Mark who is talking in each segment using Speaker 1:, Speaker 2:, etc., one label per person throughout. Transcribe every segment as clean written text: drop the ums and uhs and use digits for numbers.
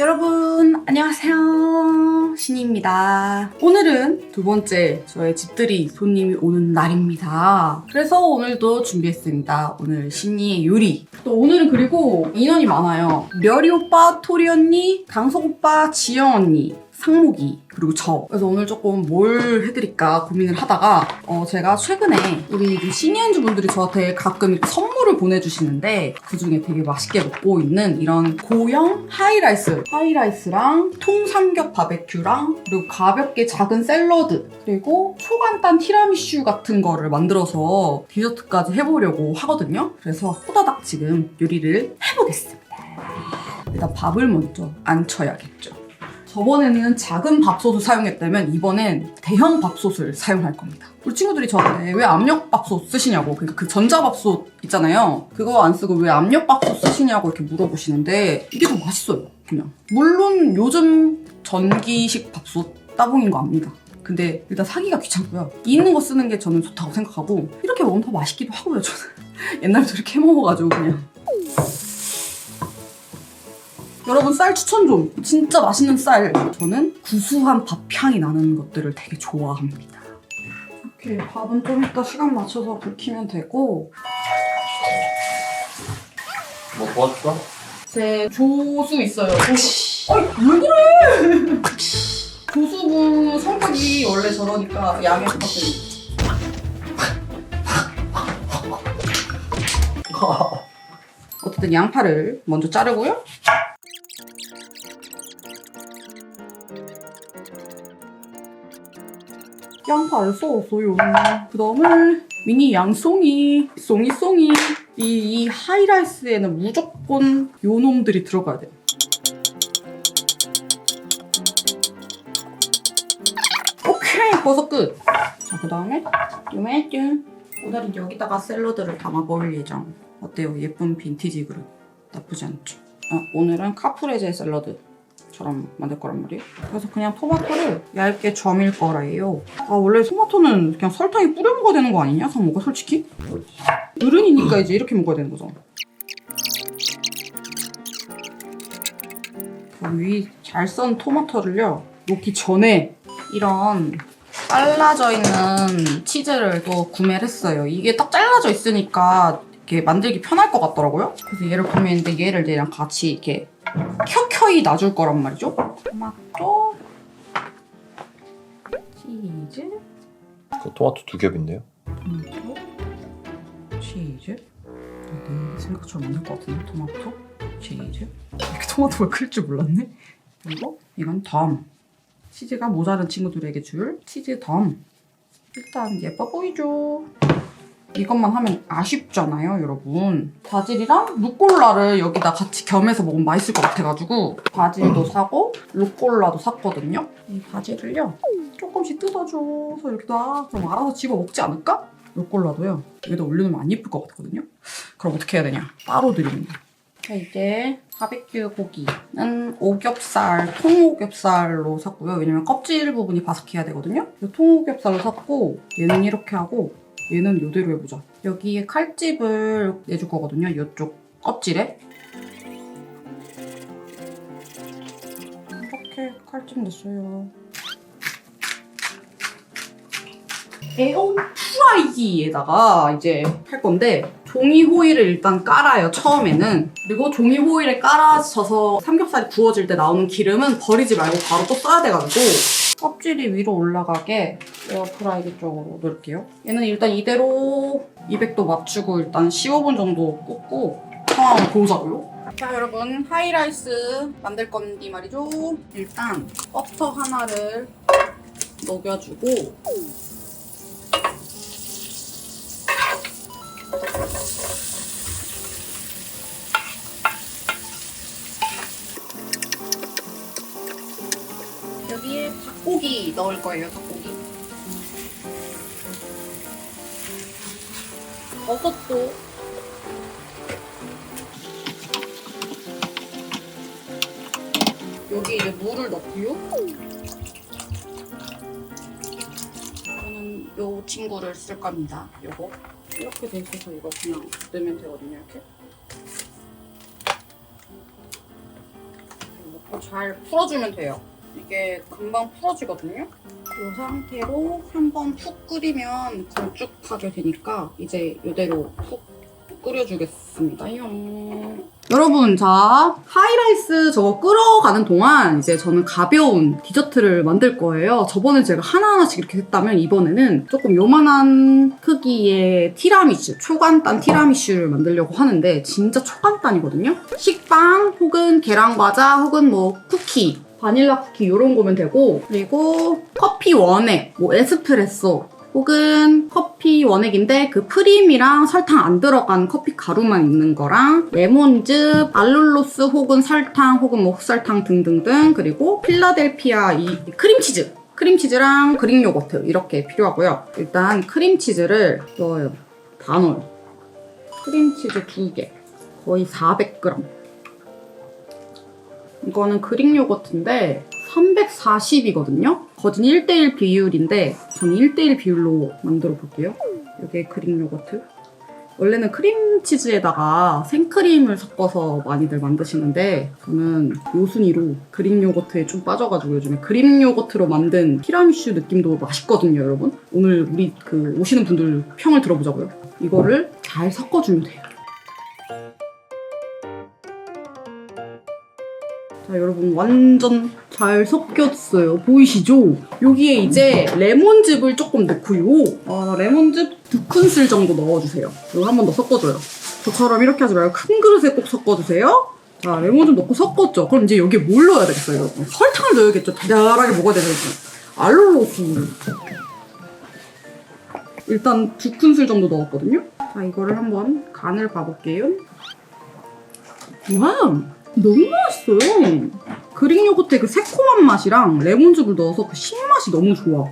Speaker 1: 여러분 안녕하세요, 신이입니다. 오늘은 두 번째 저의 집들이 손님이 오는 날입니다. 그래서 오늘도 준비했습니다. 오늘 신이의 요리. 또 오늘은 그리고 인원이 많아요. 려리 오빠, 토리 언니, 강석 오빠, 지영 언니, 상목이, 그리고 저. 그래서 오늘 조금 뭘 해드릴까 고민을 하다가 제가 최근에 우리 시니언즈 분들이 저한테 가끔 선물을 보내주시는데 그중에 되게 맛있게 먹고 있는 이런 고형 하이라이스랑 통삼겹 바베큐랑 그리고 가볍게 작은 샐러드 그리고 초간단 티라미슈 같은 거를 만들어서 디저트까지 해보려고 하거든요. 그래서 후다닥 지금 요리를 해보겠습니다. 일단 밥을 먼저 안 쳐야겠죠. 저번에는 작은 밥솥을 사용했다면 이번엔 대형 밥솥을 사용할 겁니다. 우리 친구들이 저한테 왜 압력밥솥 쓰시냐고, 그러니까 그 전자밥솥 있잖아요. 그거 안 쓰고 왜 압력밥솥 쓰시냐고 이렇게 물어보시는데 이게 더 맛있어요, 그냥. 물론 요즘 전기식 밥솥 따봉인 거 압니다. 근데 일단 사기가 귀찮고요. 있는 거 쓰는 게 저는 좋다고 생각하고 이렇게 먹으면 더 맛있기도 하고요, 저는. 옛날부터 이렇게 해먹어가지고 그냥. 여러분 쌀 추천 좀. 진짜 맛있는 쌀. 저는 구수한 밥 향이 나는 것들을 되게 좋아합니다. 이렇게 밥은 좀 이따 시간 맞춰서 불 켜면 되고.
Speaker 2: 뭐 도와줄까?
Speaker 1: 제 조수 있어요. 왜 그래? 조수부 성격이 원래 저러니까 양해 부탁드립니다. 어쨌든 양파를 먼저 자르고요. 양파를 썰었어요. 그 다음에 미니 양송이, 송이. 이 하이라이스에는 무조건 요 놈들이 들어가야 돼요. 오케이, 버섯 끝. 자, 그 다음에 요매뚠. 오늘은 여기다가 샐러드를 담아볼 예정. 어때요? 예쁜 빈티지 그릇. 나쁘지 않죠? 오늘은 카프레제 샐러드처럼 만들 거란 말이에요. 그래서 그냥 토마토를 얇게 점일 거라요. 원래 토마토는 그냥 설탕에 뿌려 먹어야 되는 거 아니냐? 상모가 솔직히? 어른이니까 이제 이렇게 먹어야 되는 거죠. 위 잘 썬 토마토를요, 놓기 전에 이런 잘라져 있는 치즈를 또 구매를 했어요. 이게 딱 잘라져 있으니까 이렇게 만들기 편할 것 같더라고요. 그래서 얘를 구매했는데 얘를 얘랑 같이 이렇게 켜켜이 놔줄 거란 말이죠. 토마토, 치즈,
Speaker 2: 그 토마토 2겹인데요?
Speaker 1: 토마토, 치즈. 내 생각처럼 만들 것 같은데. 토마토, 치즈. 이렇게 토마토가 클 줄 몰랐네. 그리고 이건 덤. 치즈가 모자른 친구들에게 줄 치즈 덤. 일단 예뻐 보이죠? 이것만 하면 아쉽잖아요, 여러분. 바질이랑 루꼴라를 여기다 같이 겸해서 먹으면 맛있을 것 같아가지고 바질도 사고 루꼴라도 샀거든요. 이 바질을요, 조금씩 뜯어줘서 이렇게 놔. 그럼 알아서 집어 먹지 않을까? 루꼴라도요, 여기다 올려놓으면 안 예쁠 것 같거든요. 그럼 어떻게 해야 되냐? 따로 드립니다. 자, 이제 바베큐 고기는 오겹살, 통오겹살로 샀고요. 왜냐면 껍질 부분이 바삭해야 되거든요. 통오겹살로 샀고, 얘는 이렇게 하고 얘는 이대로 해보자. 여기에 칼집을 내줄 거거든요, 이쪽 껍질에. 이렇게 칼집 냈어요. 에어 프라이기에다가 이제 할 건데, 종이 호일을 일단 깔아요, 처음에는. 그리고 종이 호일에 깔아져서 삼겹살이 구워질 때 나오는 기름은 버리지 말고 바로 또 써야 돼가지고 껍질이 위로 올라가게 에어프라이기 쪽으로 넣을게요. 얘는 일단 이대로 200도 맞추고 일단 15분 정도 굽고 상황을 보자고요. 자, 여러분, 하이라이스 만들 건데 말이죠. 일단 버터 하나를 녹여주고, 여기에 닭고기 넣을 거예요, 닭고기. 버섯도. 여기 이제 물을 넣고요. 저는 요 친구를 쓸 겁니다. 요거. 이렇게 돼 있어서 이거 그냥 넣으면 되거든요, 이렇게. 넣고 잘 풀어주면 돼요. 이게 금방 풀어지거든요. 이 상태로 한번 푹 끓이면 걸쭉하게 되니까 이제 이대로 푹 끓여주겠습니다. 여러분, 자, 하이라이스 저거 끓어가는 동안 이제 저는 가벼운 디저트를 만들 거예요. 저번에 제가 하나하나씩 이렇게 했다면 이번에는 조금 요만한 크기의 티라미슈, 초간단 티라미슈를 만들려고 하는데 진짜 초간단이거든요. 식빵 혹은 계란과자 혹은 뭐 쿠키, 바닐라 쿠키 이런 거면 되고, 그리고 커피 원액, 뭐 에스프레소 혹은 커피 원액인데 그 프림이랑 설탕 안 들어간 커피 가루만 있는 거랑 레몬즙, 알룰로스 혹은 설탕 혹은 뭐 흑설탕 등등등, 그리고 필라델피아 이 크림치즈랑 그릭 요거트 이렇게 필요하고요. 일단 크림치즈를 넣어요. 다 넣어요. 크림치즈 2개, 거의 400g. 이거는 그릭 요거트인데 340이거든요? 거진 1:1 비율인데 저는 1:1 비율로 만들어 볼게요. 이게 그릭 요거트. 원래는 크림치즈에다가 생크림을 섞어서 많이들 만드시는데 저는 요순이로 그릭 요거트에 좀 빠져가지고 요즘에 그릭 요거트로 만든 티라미슈 느낌도 맛있거든요, 여러분. 오늘 우리 그 오시는 분들 평을 들어보자고요. 이거를 잘 섞어주면 돼요. 자, 여러분 완전 잘 섞였어요. 보이시죠? 여기에 이제 레몬즙을 조금 넣고요. 레몬즙 2큰술 정도 넣어주세요. 그리고 한 번 더 섞어줘요. 저처럼 이렇게 하지 말고 큰 그릇에 꼭 섞어주세요. 자, 레몬즙 넣고 섞었죠? 그럼 이제 여기에 뭘 넣어야 되겠어요, 여러분? 설탕을 넣어야겠죠? 달달하게 먹어야 되겠죠? 알룰로스. 일단 2큰술 정도 넣었거든요? 자, 이거를 한번 간을 봐볼게요. 와우! 너무 맛있어요. 그릭 요거트의 그 새콤한 맛이랑 레몬즙을 넣어서 그 신맛이 너무 좋아.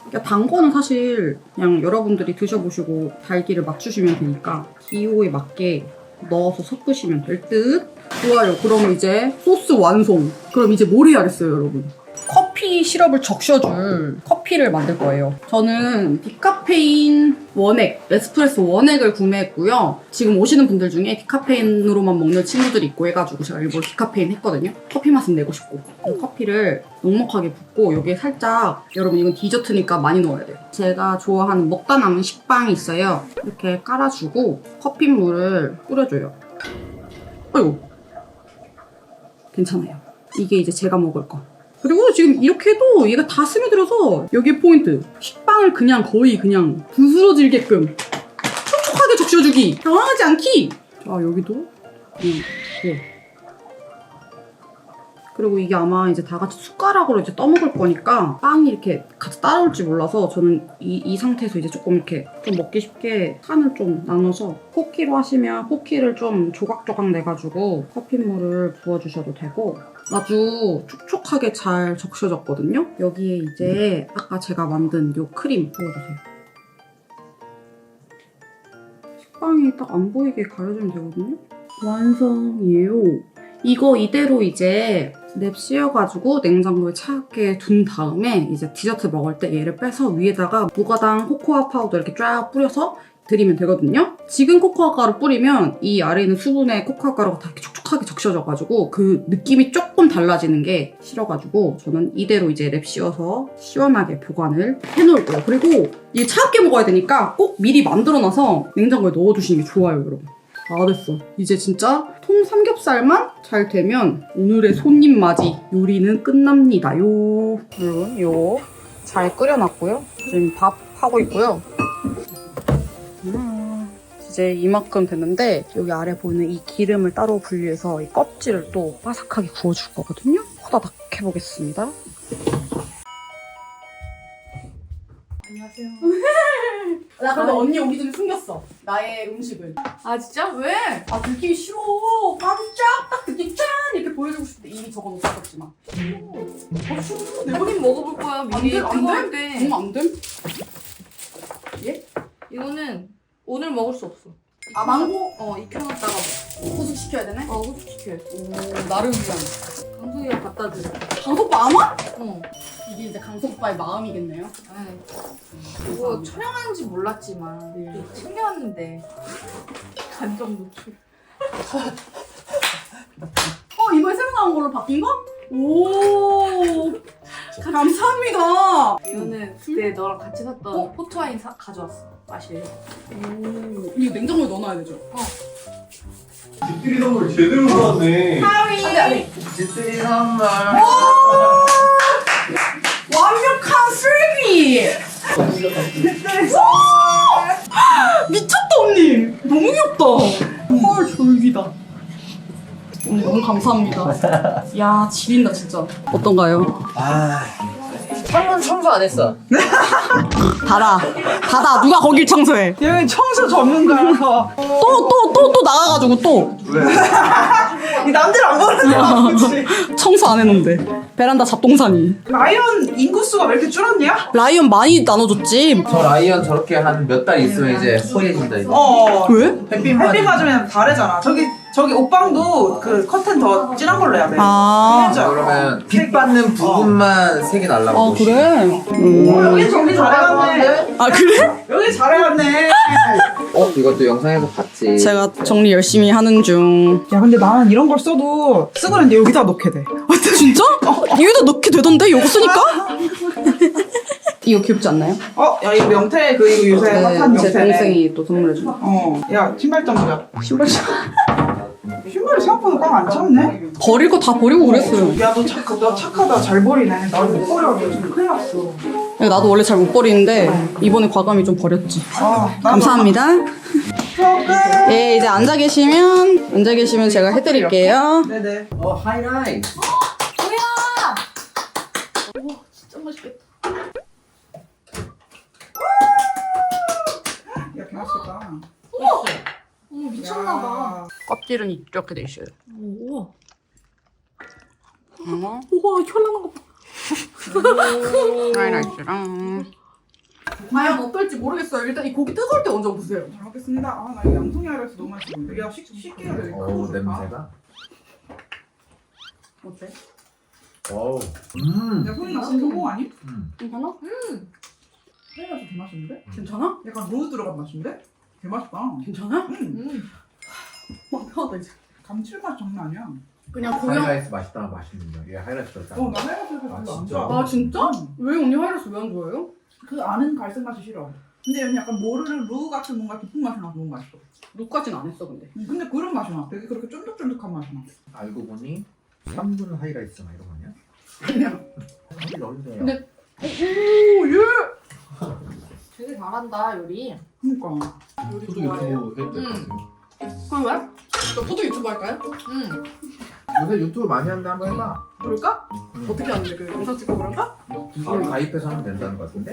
Speaker 1: 그러니까 단 거는 사실 그냥 여러분들이 드셔보시고 달기를 맞추시면 되니까 기호에 맞게 넣어서 섞으시면 될 듯. 좋아요. 그럼 이제 소스 완성. 그럼 이제 뭘 해야겠어요, 여러분? 커피 시럽을 적셔줄 커피를 만들 거예요. 저는 디카페인 원액, 에스프레소 원액을 구매했고요. 지금 오시는 분들 중에 디카페인으로만 먹는 친구들이 있고 해가지고 제가 일부러 디카페인 했거든요. 커피 맛은 내고 싶고. 커피를 넉넉하게 붓고 여기에 살짝, 여러분 이건 디저트니까 많이 넣어야 돼요. 제가 좋아하는 먹다 남은 식빵이 있어요. 이렇게 깔아주고 커피물을 뿌려줘요. 아이고. 괜찮아요. 이게 이제 제가 먹을 거. 그리고 지금 이렇게 해도 얘가 다 스며들어서 여기에 포인트. 식빵을 그냥 거의 그냥 부스러질게끔 촉촉하게 적셔주기. 당황하지 않기. 자, 여기도 그리고 이게 아마 이제 다 같이 숟가락으로 이제 떠먹을 거니까 빵이 이렇게 같이 따라올지 몰라서 저는 이 상태에서 이제 조금 이렇게 좀 먹기 쉽게 칸을 좀 나눠서, 포키로 하시면 포키를 좀 조각조각 내가지고 커피물을 부어주셔도 되고. 아주 촉촉하게 잘 적셔졌거든요? 여기에 이제 아까 제가 만든 요 크림 부어주세요. 식빵이 딱 안 보이게 가려주면 되거든요? 완성이에요. 이거 이대로 이제 랩 씌워가지고 냉장고에 차갑게 둔 다음에 이제 디저트 먹을 때 얘를 빼서 위에다가 무가당 코코아 파우더 이렇게 쫙 뿌려서 드리면 되거든요. 지금 코코아 가루 뿌리면 이 아래에 있는 수분에 코코아 가루가 다 이렇게 촉촉하게 적셔져가지고 그 느낌이 조금 달라지는 게 싫어가지고 저는 이대로 이제 랩 씌워서 시원하게 보관을 해놓을 거예요. 그리고 이게 차갑게 먹어야 되니까 꼭 미리 만들어놔서 냉장고에 넣어두시는 게 좋아요, 여러분. 다 됐어. 이제 진짜 통 삼겹살만 잘 되면 오늘의 손님 맞이 요리는 끝납니다. 여러분, 요 잘 끓여놨고요. 지금 밥 하고 있고요. 이제 이만큼 됐는데 여기 아래 보이는 이 기름을 따로 분리해서 이 껍질을 또 바삭하게 구워줄 거거든요. 호다닥 해보겠습니다.
Speaker 3: 안녕하세요.
Speaker 1: 나 근데 언니 오기 전에 숨겼어. 나의 음식을.
Speaker 3: 아 진짜? 왜?
Speaker 1: 아 들키기 싫어. 깜짝 딱 듣기 짠 이렇게 보여주고 싶은데 이미 적어놓은 었지만. 아 싫어. 내
Speaker 3: 본인 먹어볼 거야 미리.
Speaker 1: 안 돼?
Speaker 3: 뜨거울 때.
Speaker 1: 안 돼? 예?
Speaker 3: 이거는 오늘 먹을 수 없어.
Speaker 1: 아 망고?
Speaker 3: 익혀놨다가
Speaker 1: 후숙시켜야 되네?
Speaker 3: 후숙시켜야 돼.
Speaker 1: 오 나를 위한.
Speaker 3: 강석이가 갖다 줘.
Speaker 1: 강속빠 아마?
Speaker 3: 어.
Speaker 1: 이게 이제 강속빠의 마음이겠네요.
Speaker 3: 아이, 이거 촬영하는지 몰랐지만
Speaker 1: 네.
Speaker 3: 또 챙겨왔는데 간접 노출.
Speaker 1: 이번에 새로 나온 걸로 바뀐 거? 오. 감사합니다.
Speaker 3: 이거는 그때 너랑 같이 샀던 포트와인 가져왔어. 마실래?
Speaker 1: 오. 이거 냉장고에 넣어놔야 되죠?
Speaker 2: 집들이 선물 제대로 받았네.
Speaker 1: 하위.
Speaker 2: 집들이 선물.
Speaker 1: 완벽한 슬기. 미쳤다 언니. 너무 귀엽다. 헐 졸기다. 너무 감사합니다. 야 지린다 진짜. 어떤가요?
Speaker 4: 창문 청소 안 했어.
Speaker 1: 닫아 누가 거길 청소해.
Speaker 5: 여기 청소 전문가라서
Speaker 1: 또 나가가지고 또
Speaker 5: 이 남들 안 보는데 그치?
Speaker 1: 청소 안 해놓은데. 베란다 잡동사니.
Speaker 5: 라이언 인구수가 왜 이렇게 줄었냐?
Speaker 1: 라이언 많이 나눠줬지.
Speaker 4: 저 라이언 저렇게 한 몇 달 있으면 이제 허해진다 이제.
Speaker 1: 왜?
Speaker 4: 햇빛
Speaker 5: 햇빛 맞으면 다르잖아. 저기 옷방도 그 커튼 더 진한 걸로 해야 돼.
Speaker 1: 아.
Speaker 5: 진짜.
Speaker 4: 그러면 빛 받는 부분만 색이 날라고.
Speaker 1: 그래?
Speaker 5: 여기 정리 잘해놨네.
Speaker 1: 아 그래?
Speaker 5: 여기 잘해놨네.
Speaker 4: 이것도 영상에서 봤지.
Speaker 1: 제가 정리 열심히 하는 중.
Speaker 5: 야 근데 나는 이런 걸 써도 쓰고 있는데 여기다 넣게 돼.
Speaker 1: 진짜? 여기다 넣게 되던데? 이거 쓰니까? 이거 귀엽지 않나요?
Speaker 5: 야 이거 명태 이거 요새 핫한
Speaker 1: 제
Speaker 5: 명태네.
Speaker 1: 동생이 또 선물해준.
Speaker 5: 야 신발 좀 보자.
Speaker 1: 신발
Speaker 5: 신발이 생각보다 꽉 안 찼네.
Speaker 1: 버릴 거 다 버리고 그랬어요.
Speaker 5: 야 너 착하다. 잘 버리네. 나는 못 버려. 요즘 큰일 났어.
Speaker 1: 나도 원래 잘 못 버리는데 이번에 과감히 좀 버렸지. 감사합니다. 예, 이제 앉아 계시면 제가 해드릴게요.
Speaker 5: 네네.
Speaker 4: 하이라이트.
Speaker 3: 진짜 맛있겠다.
Speaker 5: 야 개맛있겠다.
Speaker 3: 어머 미쳤나봐.
Speaker 1: 껍질은 이렇게 돼 있어요.
Speaker 3: 우와.
Speaker 1: 우와,
Speaker 3: 현란한 거 봐.
Speaker 1: 하이라이트랑. 과연 어떨지 모르겠어요. 일단 이 고기 뜨거울 때 먼저 보세요.
Speaker 5: 잘 먹겠습니다. 나 이거 양송이 하려서 너무 맛있는데. 야 쉽게 해야 돼.
Speaker 4: 오 냄새가.
Speaker 1: 어때?
Speaker 4: 와우.
Speaker 5: 야 소리 나 진짜 성공 아니?
Speaker 1: 괜찮아?
Speaker 5: 해가지고 개 맛있는데?
Speaker 1: 괜찮아?
Speaker 5: 약간 로즈 들어간 맛인데? 개 맛있다.
Speaker 1: 괜찮아?
Speaker 5: 응.
Speaker 1: 막 편하다 이제.
Speaker 5: 감칠맛 장난 아니야.
Speaker 1: 그냥 고양.
Speaker 4: 하이라이트 맛있다 맛있는데 이게 하이라이트 다.
Speaker 5: 나 해가지고 별로 안
Speaker 4: 진짜?
Speaker 5: 좋아.
Speaker 1: 아 진짜?
Speaker 5: 응.
Speaker 1: 왜 언니 하이라이트 왜 안 좋아해요?
Speaker 5: 그 아는 갈색 맛이 싫어. 근데 얘는 약간 모르는 루 같은 뭔가 깊은 맛이 나서 너무 맛있어.
Speaker 1: 룩까진 안 했어 근데.
Speaker 5: 근데 그런 맛이 나. 되게 그렇게 쫀득쫀득한 맛이 나.
Speaker 4: 알고 보니 3분 하이라이트나 이런 거 아니야?
Speaker 1: 그냥.
Speaker 4: 사실 넣으세요.
Speaker 1: 근데 오 예.
Speaker 3: 되게 잘한다 요리.
Speaker 5: 그니까.
Speaker 3: 요리
Speaker 2: 저도
Speaker 3: 좋아해요.
Speaker 2: 유튜브 해도 될것 같아요.
Speaker 1: 왜? 저 포도 유튜브 할까요?
Speaker 3: 응.
Speaker 4: 요새 유튜브 많이 하는데 한번 해봐.
Speaker 1: 그럴까? 어떻게 하는데 그 영상 찍고 그런가?
Speaker 4: 바로 가입해서 하면 된다는 것 같은데?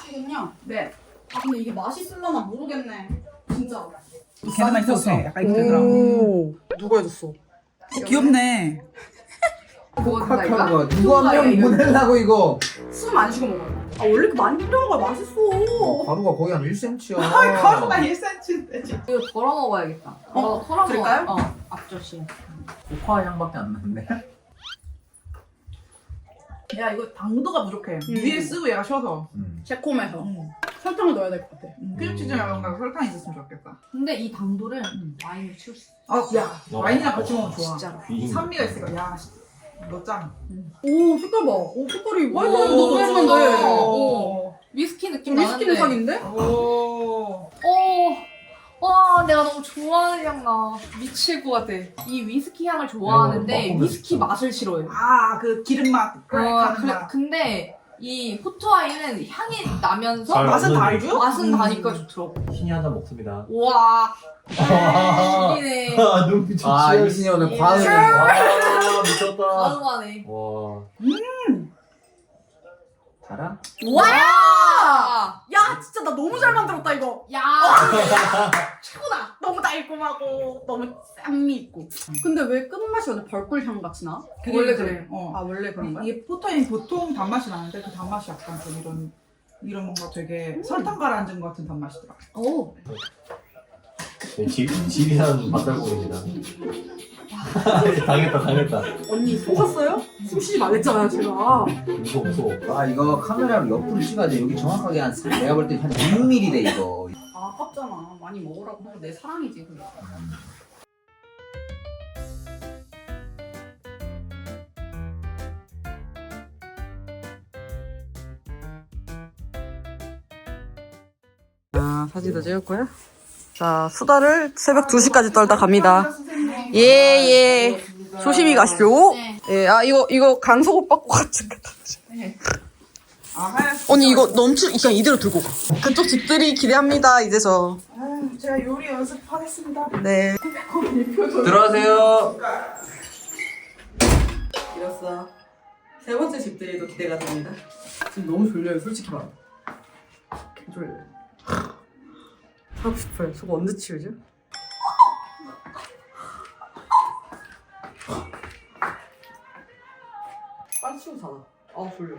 Speaker 1: 시군요.
Speaker 5: 네.
Speaker 1: 아 근데 이게 맛있을려나 모르겠네. 진짜.
Speaker 5: 걔네만 있어도 돼. 약간 이렇게 되더라.
Speaker 1: 오. 누가 해줬어?
Speaker 5: 귀엽네.
Speaker 3: 그거 된다 이거?
Speaker 4: 거 누구 한 명 보내려고 이거.
Speaker 1: 숨 안 쉬고 먹어요. 아 원래 이렇게 많이 뿌려 먹어야 맛있어.
Speaker 4: 가루가 거의 한 1cm야.
Speaker 5: 가루가 1cm인데.
Speaker 3: 이거 덜어 먹어야겠다. 덜어 먹어.
Speaker 1: 그럴까요?
Speaker 3: 앞접시.
Speaker 4: 고파 향밖에 안 나는데.
Speaker 5: 야 이거 당도가 부족해. 위에 쓰고 얘가 쉬어서.
Speaker 1: 새콤해서 설탕을 넣어야 될 것 같아.
Speaker 5: 크림치즈랑 뭔가 설탕 있었으면 좋겠다.
Speaker 3: 근데 이 당도를 와인을 치울 수 있어.
Speaker 5: 야 와인이랑 같이 먹으면 좋아.
Speaker 3: 진짜로.
Speaker 5: 산미가 있으니까 야 너 짱.
Speaker 1: 오 색깔 봐. 오 색깔이
Speaker 3: 오,
Speaker 1: 너무 예쁜데.
Speaker 3: 오. 위스키 느낌
Speaker 1: 위스키
Speaker 3: 나는데.
Speaker 1: 느낌인데?
Speaker 5: 오.
Speaker 3: 와 내가 너무 좋아하는 향 나. 미칠 것 같아. 이 위스키 향을 좋아하는데
Speaker 4: 먹으면
Speaker 3: 위스키
Speaker 4: 진짜.
Speaker 3: 맛을 싫어해.
Speaker 5: 그 기름 맛.
Speaker 3: 근데 이 포트와인은 향이 나면서
Speaker 2: 잘
Speaker 5: 맛은
Speaker 2: 먹는
Speaker 5: 달죠?
Speaker 3: 맛은 나니까 좋더라고.
Speaker 2: 신이 하나 먹습니다.
Speaker 3: 와. 이네.
Speaker 2: 아 눈빛 좋지.
Speaker 4: 아 이신이 오늘 과음.
Speaker 2: 와 미쳤다.
Speaker 3: 가능하네.
Speaker 2: 와.
Speaker 4: 달아?
Speaker 3: 와!
Speaker 1: 야 진짜 나 너무 잘 만들었다 이거.
Speaker 3: 야!
Speaker 1: 최고다. 너무 달콤하고 너무 쌈미 있고. 근데 왜 끝맛이 완전 벌꿀 향 같이 나?
Speaker 3: 원래 그래.
Speaker 1: 아 원래 그런 거야?
Speaker 5: 이게 포터인 보통 단맛이 나는데 그 단맛이 약간 좀 이런 뭔가 되게 설탕 가라앉은 것 같은 단맛이더라.
Speaker 3: 오.
Speaker 2: 지리산 맛살국입니다. 당했다.
Speaker 1: 언니 속았어요? 숨 쉬지 말랬잖아요 제가.
Speaker 2: 무서워.
Speaker 4: 아 이거 카메라로 옆으로 찍어야 돼. 여기 정확하게 내가 볼 때 한 6mm래 이거.
Speaker 1: 아 아깝잖아. 많이 먹으라고 해서 내 사랑이지 그게. 아 사진도 찍을 거야? 자 수다를 새벽 2시까지 떨다 갑니다. 예. 조심히 가시오.
Speaker 3: 네.
Speaker 1: 예, 아 이거 강석 오빠 거 같은데.
Speaker 5: 아 하얀.
Speaker 1: 언니 이거 그냥 이대로 들고 가. 그쪽 집들이 기대합니다. 이제 저.
Speaker 5: 아유, 제가 요리 연습하겠습니다.
Speaker 1: 네.
Speaker 2: 들어가세요.
Speaker 1: 이었어. 세 번째 집들이도 기대가 됩니다. 지금 너무 졸려요, 솔직히 말해. 졸려요. 하고 싶어요. 저거 언제 치우죠? 빨리 치우고 자라. 아 졸려.